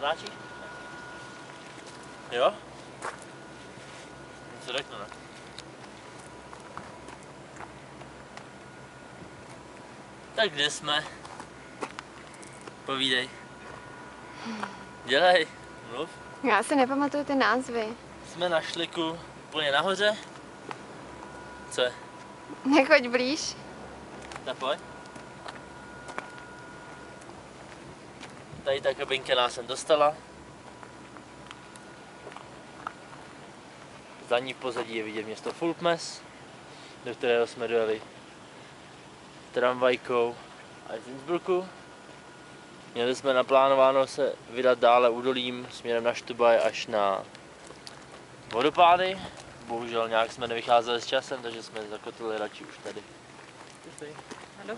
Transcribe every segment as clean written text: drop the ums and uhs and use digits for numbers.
Natáčíš? Jo? Co řeknu, ne? Tak kde jsme? Povídej. Dělej, mluv. Já si nepamatuju ty názvy. Jsme na šliku úplně nahoře. Co je? Nechoď blíž. Tak pojď. Tady ta kabinka nás sem dostala. Za ní v pozadí je vidět město Fulpmes, do kterého jsme dojeli tramvajkou až z Innsbrucku. Měli jsme naplánováno se vydat dále údolím směrem na Štubaj až na vodopády. Bohužel nějak jsme nevycházeli s časem, takže jsme zakotvili radši už tady. Ano.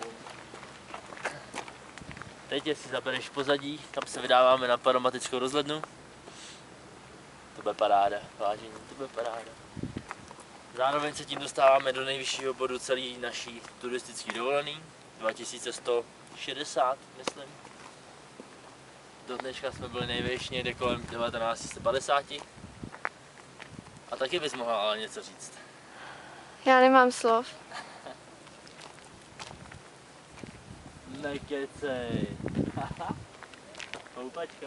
Teď, jestli zabereš pozadí, tam se vydáváme na pneumatickou rozhlednu. To bude paráda, vážení, to bude paráda. Zároveň se tím dostáváme do nejvyššího bodu celý naší turistický dovolený. 2160, myslím. Do dneška jsme byli nejvyšší někde kolem 1950. A taky bys mohla ale něco říct. Já nemám slov. Nekecej. Houpačka.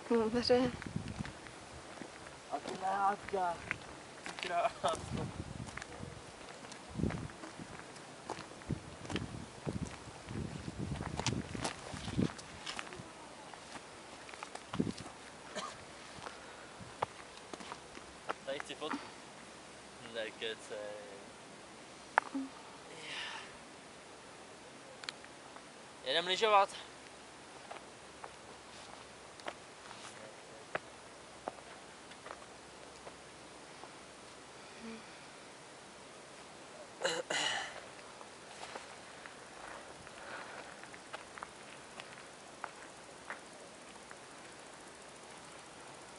Dobře. A ty nehádka. Krásno. Tady chci fotku. Nekecej. Jedem lyžovat.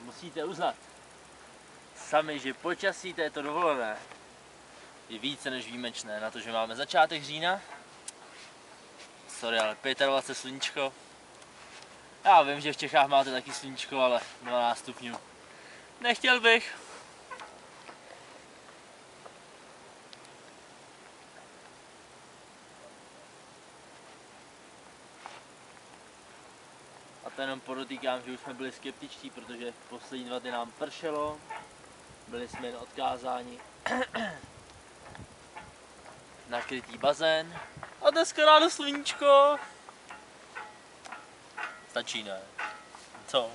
Musíte uznat sami, že počasí této dovolené je více než výjimečné na to, že máme začátek října. Sorry, ale 25 sluníčko. Já vím, že v Čechách máte taky sluníčko, ale 12 stupňů. Nechtěl bych. A to jenom podotýkám, že už jsme byli skeptičtí, protože poslední 2 dny nám pršelo. Byli jsme jen odkázáni na krytý bazén. A dneska ráno sluníčko. Stačí, ne? Co?